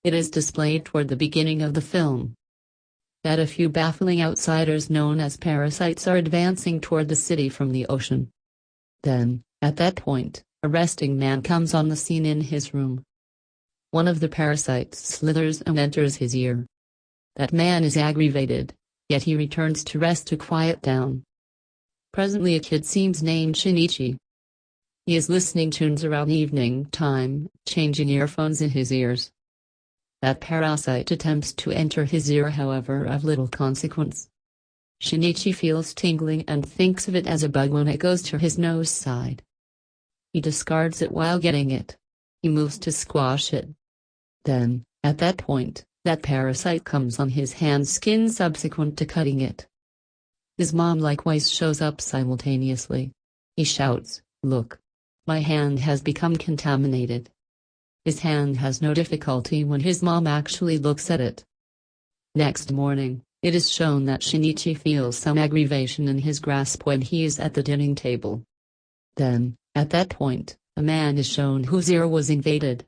It is displayed toward the beginning of the film that a few baffling outsiders known as parasites are advancing toward the city from the ocean. Then, at that point, a resting man comes on the scene in his room. One of the parasites slithers and enters his ear. That man is aggravated, yet he returns to rest to quiet down. Presently a kid seems named Shinichi. He is listening tunes around evening time, changing earphones in his ears. That parasite attempts to enter his ear, however, of little consequence. Shinichi feels tingling and thinks of it as a bug when it goes to his nose side. He discards it while getting it. He moves to squash it. Then, at that point, that parasite comes on his hand skin subsequent to cutting it. His mom likewise shows up simultaneously. He shouts, "Look! My hand has become contaminated." His hand has no difficulty when his mom actually looks at it. Next morning, it is shown that Shinichi feels some aggravation in his grasp when he is at the dining table. Then, at that point, a man is shown whose ear was invaded.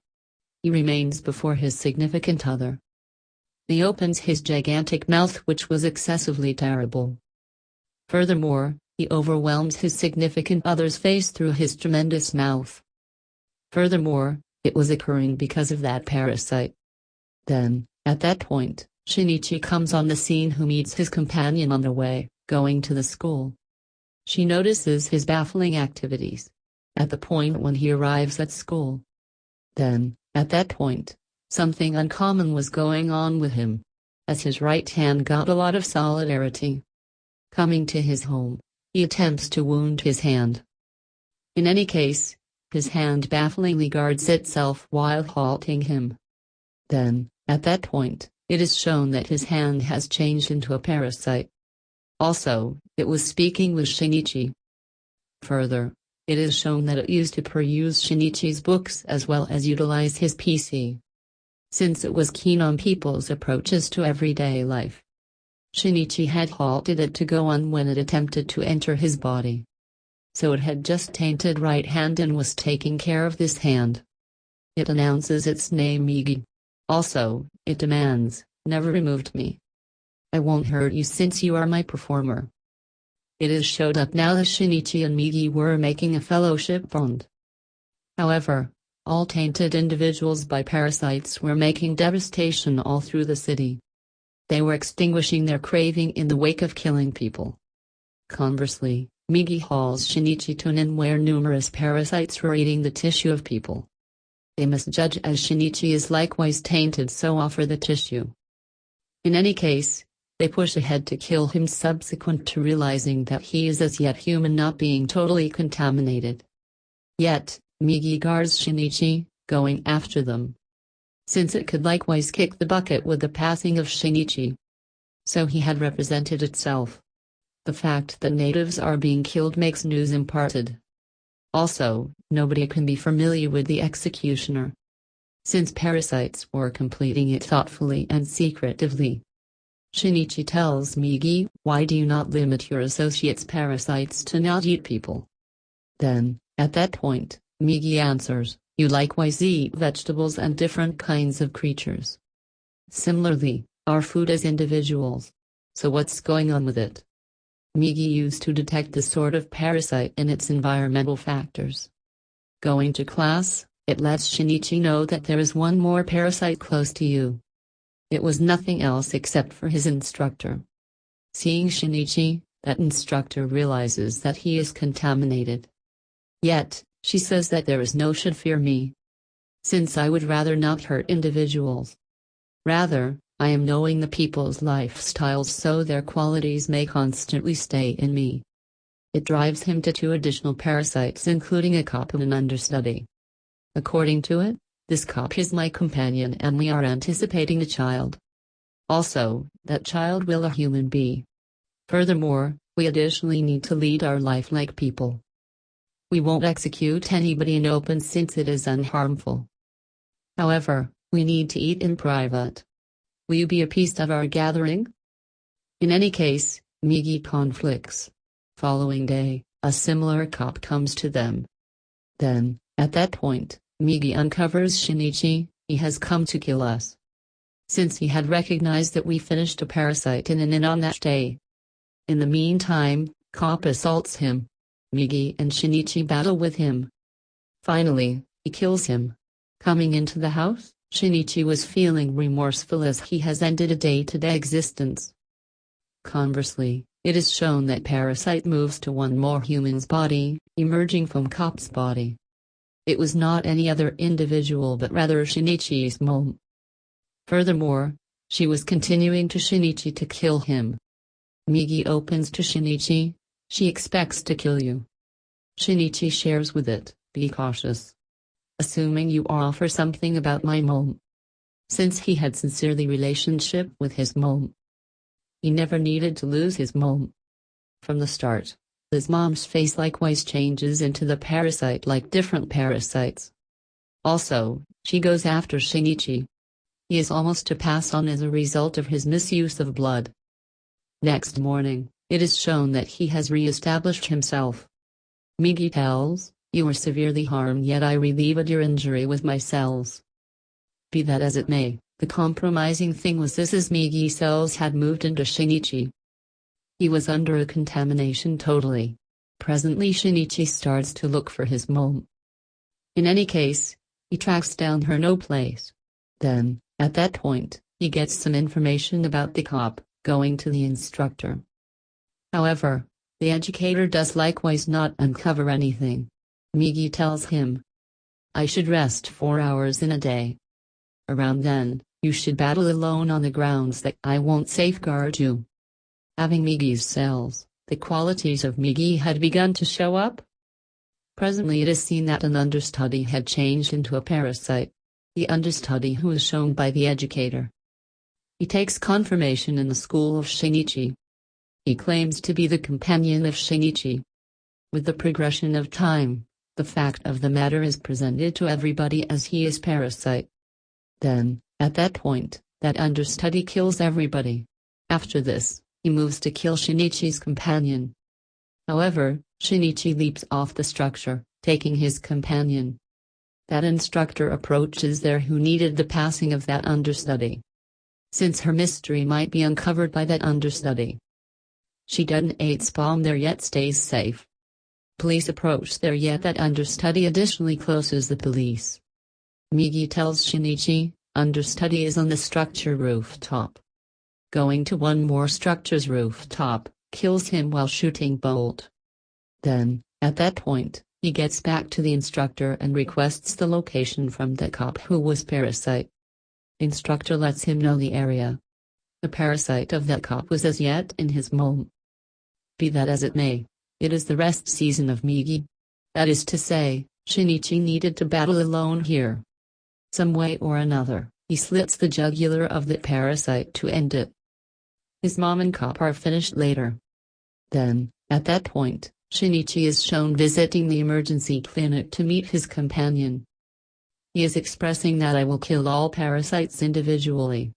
He remains before his significant other. He opens his gigantic mouth, which was excessively terrible. Furthermore, he overwhelms his significant other's face through his tremendous mouth. Furthermore, it was occurring because of that parasite. Then, at that point, Shinichi comes on the scene, who meets his companion on the way, going to the school. She notices his baffling activities at the point when he arrives at school. Then, at that point, something uncommon was going on with him, as his right hand got a lot of solidarity. Coming to his home, he attempts to wound his hand. In any case, his hand bafflingly guards itself while halting him. Then, at that point, it is shown that his hand has changed into a parasite. Also, it was speaking with Shinichi. Further, it is shown that it used to peruse Shinichi's books as well as utilize his PC. Since it was keen on people's approaches to everyday life, Shinichi had halted it to go on when it attempted to enter his body. So it had just tainted right hand and was taking care of this hand. It announces its name Migi. Also, it demands, "Never removed me. I won't hurt you since you are my performer." It is showed up now that Shinichi and Migi were making a fellowship bond. However, all tainted individuals by parasites were making devastation all through the city. They were extinguishing their craving in the wake of killing people. Conversely, Migi hauls Shinichi to an inn where numerous parasites were eating the tissue of people. They misjudge as Shinichi is likewise tainted, so offer the tissue. In any case, they push ahead to kill him subsequent to realizing that he is as yet human, not being totally contaminated. Yet, Migi guards Shinichi, going after them, since it could likewise kick the bucket with the passing of Shinichi. So he had represented itself. The fact that natives are being killed makes news imparted. Also, nobody can be familiar with the executioner, since parasites were completing it thoughtfully and secretively. Shinichi tells Migi, "Why do you not limit your associates' parasites to not eat people?" Then, at that point, Migi answers, "You likewise eat vegetables and different kinds of creatures. Similarly, our food as individuals. So what's going on with it?" Migi used to detect the sort of parasite in its environmental factors. Going to class, it lets Shinichi know that there is one more parasite close to you. It was nothing else except for his instructor. Seeing Shinichi, that instructor realizes that he is contaminated. Yet, she says that there is no should fear me, since I would rather not hurt individuals. Rather, I am knowing the people's lifestyles so their qualities may constantly stay in me. It drives him to 2 additional parasites, including a cop and an understudy. According to it, this cop is my companion and we are anticipating a child. Also, that child will a human be. Furthermore, we additionally need to lead our life like people. We won't execute anybody in open since it is unharmful. However, we need to eat in private. Will you be a piece of our gathering? In any case, Migi conflicts. Following day, a similar cop comes to them. Then, at that point, Migi uncovers Shinichi, he has come to kill us. since he had recognized that we finished a parasite in an inn on that day. In the meantime, Cop assaults him. Migi and Shinichi battle with him. Finally, he kills him. Coming into the house, Shinichi was feeling remorseful as he has ended a day-to-day existence. Conversely, it is shown that Parasyte moves to one more human's body, emerging from Cop's body. It was not any other individual but rather Shinichi's mom. Furthermore, she was continuing to Shinichi to kill him. Migi opens to Shinichi. She expects to kill you. Shinichi shares with it, be cautious. Assuming you offer something about my mom. Since he had sincerely relationship with his mom, he never needed to lose his mom. From the start, his mom's face likewise changes into the parasite like different parasites. Also, she goes after Shinichi. He is almost to pass on as a result of his misuse of blood. Next morning, it is shown that he has re-established himself. Migi tells, you were severely harmed yet I relieved your injury with my cells. Be that as it may, the compromising thing was this as Migi's cells had moved into Shinichi. He was under a contamination totally. Presently Shinichi starts to look for his mom. In any case, he tracks down her no place. Then, at that point, he gets some information about the cop, going to the instructor. However, the educator does likewise not uncover anything. Migi tells him, I should rest 4 hours in a day. Around then, you should battle alone on the grounds that I won't safeguard you. Having Migi's cells, the qualities of Migi had begun to show up. Presently it is seen that an understudy had changed into a parasite. The understudy who is shown by the educator. He takes confirmation in the school of Shinichi. He claims to be the companion of Shinichi. With the progression of time, the fact of the matter is presented to everybody as he is parasite. Then, at that point, that understudy kills everybody. After this, he moves to kill Shinichi's companion. However, Shinichi leaps off the structure, taking his companion. That instructor approaches there who needed the passing of that understudy. Since her mystery might be uncovered by that understudy, she doesn't bomb there yet stays safe. Police approach there yet that understudy additionally closes the police. Migi tells Shinichi, understudy is on the structure rooftop. Going to one more structure's rooftop, kills him while shooting bolt. Then, at that point, he gets back to the instructor and requests the location from the cop who was parasite. Instructor lets him know the area. The parasite of that cop was as yet in his mom. Be that as it may, it is the rest season of Migi. That is to say, Shinichi needed to battle alone here. Some way or another, he slits the jugular of the parasite to end it. His mom and cop are finished later. Then, at that point, Shinichi is shown visiting the emergency clinic to meet his companion. He is expressing that I will kill all parasites individually.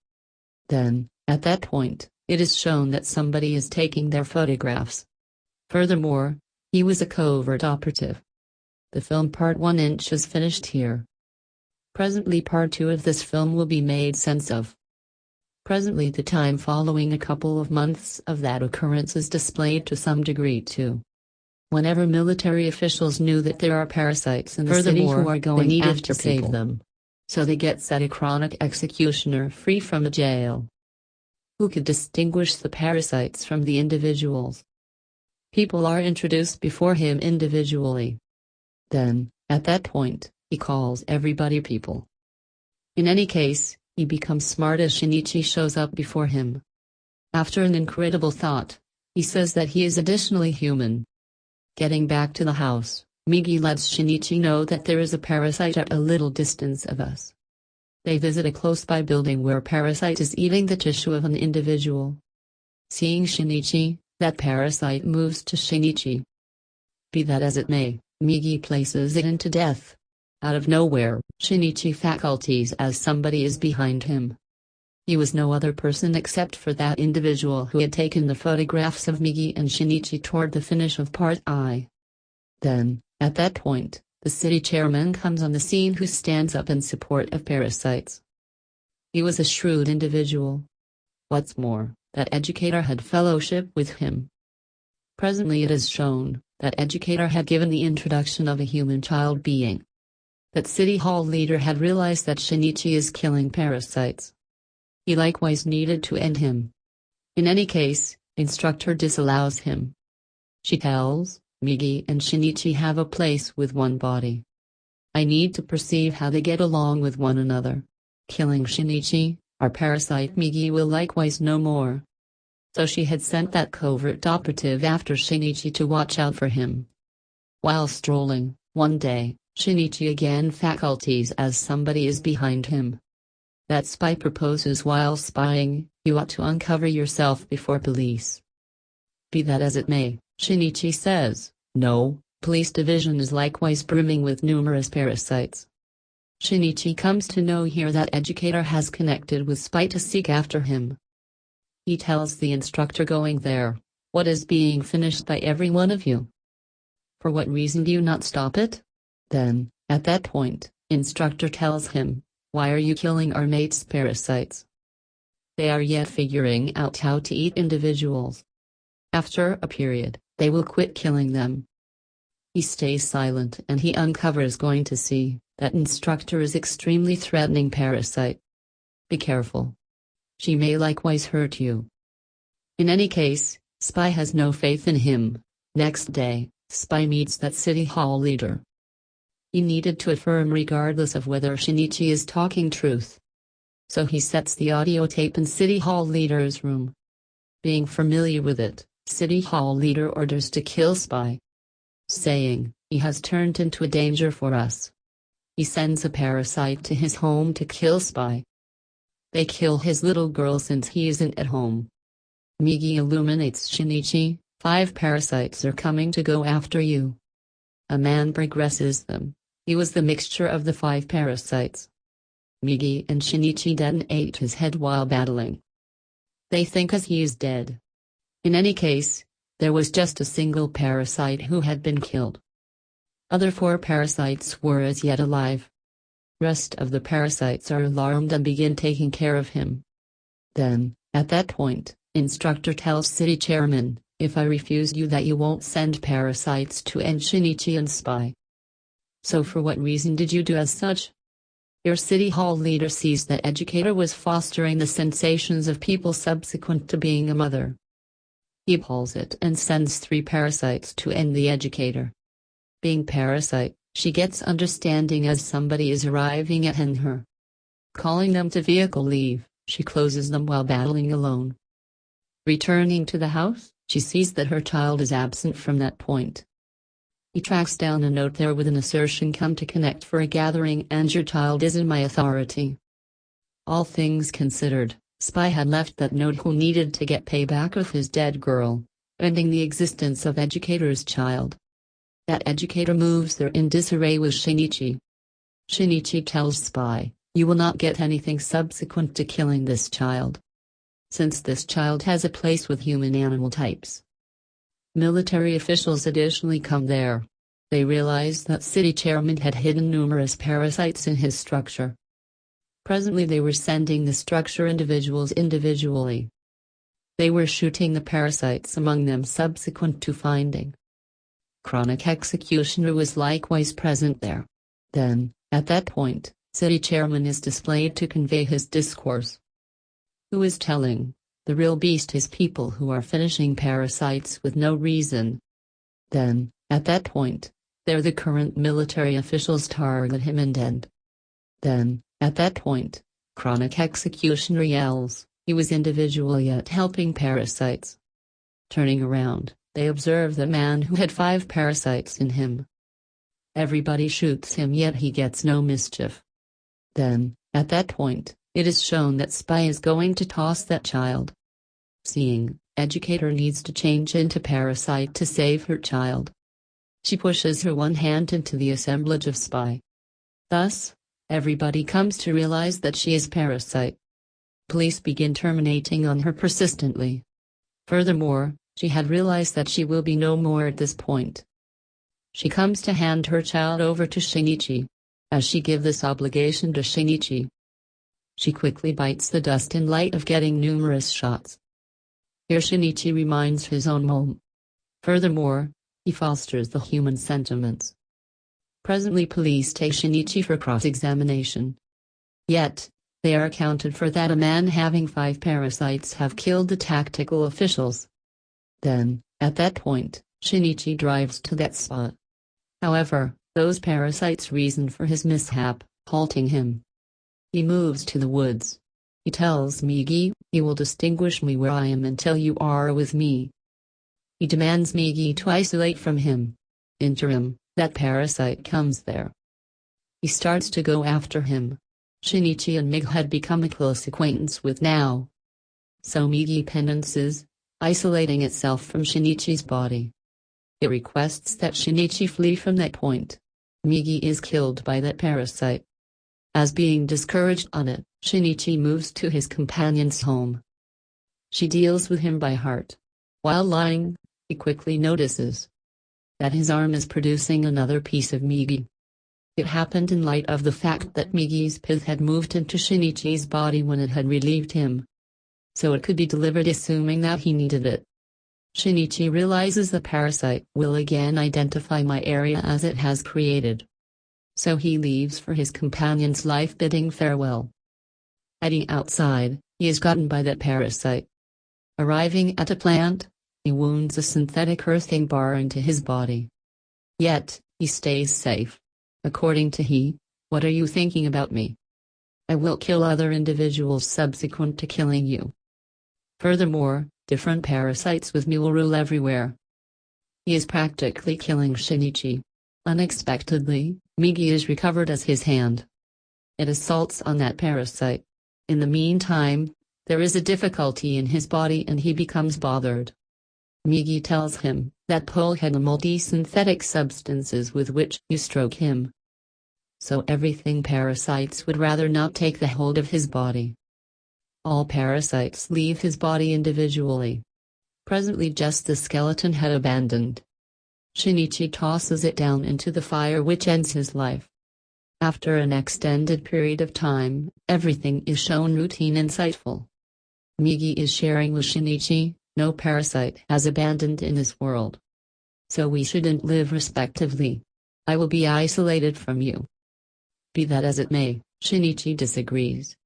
Then, at that point, it is shown that somebody is taking their photographs. Furthermore, he was a covert operative. The film Part 1 is finished here. Presently Part 2 of this film will be made sense of. Presently the time following a couple of months of that occurrence is displayed to some degree too. Whenever military officials knew that there are parasites in the city who are going after save them. So they get set a chronic executioner free from the jail. Who could distinguish the parasites from the individuals? People are introduced before him individually. Then, at that point, he calls everybody people. In any case, he becomes smart as Shinichi shows up before him. After an incredible thought, he says that he is additionally human. Getting back to the house, Migi lets Shinichi know that there is a parasite at a little distance of us. They visit a close-by building where parasite is eating the tissue of an individual. Seeing Shinichi, that parasite moves to Shinichi. Be that as it may, Migi places it into death. Out of nowhere, Shinichi faculties as somebody is behind him. He was no other person except for that individual who had taken the photographs of Migi and Shinichi toward the finish of Part I. Then, at that point, the city chairman comes on the scene who stands up in support of parasites. He was a shrewd individual. What's more, that educator had fellowship with him. Presently it is shown that educator had given the introduction of a human child being. That city hall leader had realized that Shinichi is killing parasites. He likewise needed to end him. In any case, instructor disallows him. She tells, Migi and Shinichi have a place with one body. I need to perceive how they get along with one another. Killing Shinichi, our parasite Migi will likewise know more. So she had sent that covert operative after Shinichi to watch out for him. While strolling, one day, Shinichi again faculties as somebody is behind him. That spy proposes while spying, you ought to uncover yourself before police. Be that as it may, Shinichi says, no, police division is likewise brimming with numerous parasites. Shinichi comes to know here that educator has connected with spy to seek after him. He tells the instructor going there, what is being finished by every one of you? For what reason do you not stop it? Then, at that point, instructor tells him, why are you killing our mates' parasites? They are yet figuring out how to eat individuals. After a period, they will quit killing them. He stays silent and he uncovers going to see that instructor is extremely threatening parasite. Be careful. She may likewise hurt you. In any case, spy has no faith in him. Next day, spy meets that city hall leader. He needed to affirm regardless of whether Shinichi is talking truth. So he sets the audio tape in city hall leader's room. Being familiar with it, city hall leader orders to kill spy, saying, he has turned into a danger for us. He sends a parasite to his home to kill spy. They kill his little girl since he isn't at home. Migi illuminates Shinichi, 5 parasites are coming to go after you. A man progresses them. He was the mixture of the 5 parasites. Migi and Shinichi detonate his head while battling. They think as he is dead. In any case, there was just a single parasite who had been killed. Other 4 parasites were as yet alive. Rest of the parasites are alarmed and begin taking care of him. Then, at that point, instructor tells city chairman, if I refuse you that you won't send parasites to end Shinichi and spy. So for what reason did you do as such? Your city hall leader sees that educator was fostering the sensations of people subsequent to being a mother. He pulls it and sends 3 parasites to end the educator. Being parasite, she gets understanding as somebody is arriving at her. Calling them to vehicle leave, she closes them while battling alone. Returning to the house, she sees that her child is absent from that point. He tracks down a note there with an assertion come to connect for a gathering and your child is in my authority. All things considered, spy had left that note who needed to get payback of his dead girl, ending the existence of educator's child. That educator moves there in disarray with Shinichi. Shinichi tells spy, you will not get anything subsequent to killing this child. Since this child has a place with human animal types. Military officials additionally come there. They realize that city chairman had hidden numerous parasites in his structure. Presently they were sending the structure individuals individually. They were shooting the parasites among them subsequent to finding. Chronic executioner was likewise present there. Then, at that point, city chairman is displayed to convey his discourse. Who is telling? The real beast is people who are finishing parasites with no reason. Then, at that point, there the current military officials target him and end. Then, at that point, chronic executioner yells, he was individual yet helping parasites. Turning around, they observe the man who had 5 parasites in him. Everybody shoots him yet he gets no mischief. Then, at that point, it is shown that spy is going to toss that child. Seeing, educator needs to change into parasite to save her child. She pushes her one hand into the assemblage of spy. Thus, everybody comes to realize that she is parasite. Police begin terminating on her persistently. Furthermore, she had realized that she will be no more at this point. She comes to hand her child over to Shinichi. As she give this obligation to Shinichi, She quickly bites the dust in light of getting numerous shots. Here Shinichi reminds his own home. Furthermore, he fosters the human sentiments. Presently police take Shinichi for cross-examination. Yet, they are accounted for that a man having 5 parasites have killed the tactical officials. Then, at that point, Shinichi drives to that spot. However, those parasites reason for his mishap, halting him. He moves to the woods. He tells Migi, "You will distinguish me where I am until you are with me." He demands Migi to isolate from him. Interim, that parasite comes there. He starts to go after him. Shinichi and Migi had become a close acquaintance with now. So Migi penances, isolating itself from Shinichi's body. It requests that Shinichi flee from that point. Migi is killed by that parasite. As being discouraged on it, Shinichi moves to his companion's home. She deals with him by heart. While lying, he quickly notices that his arm is producing another piece of Migi. It happened in light of the fact that Migi's pith had moved into Shinichi's body when it had relieved him. So it could be delivered assuming that he needed it. Shinichi realizes the parasite will again identify my area as it has created. So he leaves for his companion's life, bidding farewell. Heading outside, he is gotten by that parasite. Arriving at a plant, he wounds a synthetic earthing bar into his body. Yet, he stays safe. According to he, "What are you thinking about me? I will kill other individuals subsequent to killing you." Furthermore, different parasites with me will rule everywhere. He is practically killing Shinichi. Unexpectedly, Migi is recovered as his hand. It assaults on that parasite. In the meantime, there is a difficulty in his body and he becomes bothered. Migi tells him that Pole had the multi-synthetic substances with which you stroke him. So everything parasites would rather not take the hold of his body. All parasites leave his body individually. Presently just the skeleton had abandoned. Shinichi tosses it down into the fire, which ends his life. After an extended period of time, everything is shown routine and insightful. Migi is sharing with Shinichi, "No parasite has abandoned in this world. So we shouldn't live respectively. I will be isolated from you." Be that as it may, Shinichi disagrees.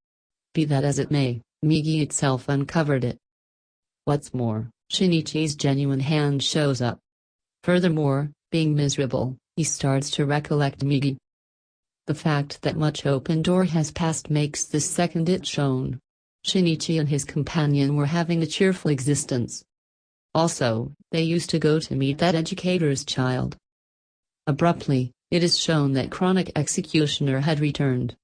Be that as it may, Migi itself uncovered it. What's more, Shinichi's genuine hand shows up. Furthermore, being miserable, he starts to recollect Migi. The fact that much open door has passed makes this second it shown. Shinichi and his companion were having a cheerful existence. Also, they used to go to meet that educator's child. Abruptly, it is shown that chronic executioner had returned.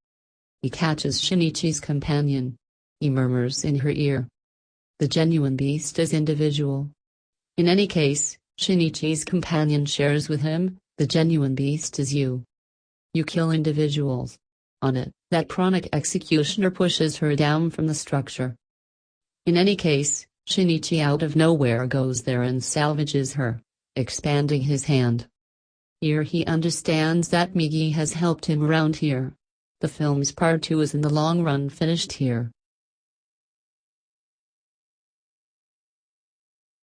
He catches Shinichi's companion. He murmurs in her ear. The genuine beast is individual. In any case, Shinichi's companion shares with him, "The genuine beast is you. You kill individuals." On it, that chronic executioner pushes her down from the structure. In any case, Shinichi out of nowhere goes there and salvages her, expanding his hand. Here he understands that Migi has helped him around here. The film's part 2 is in the long run finished here.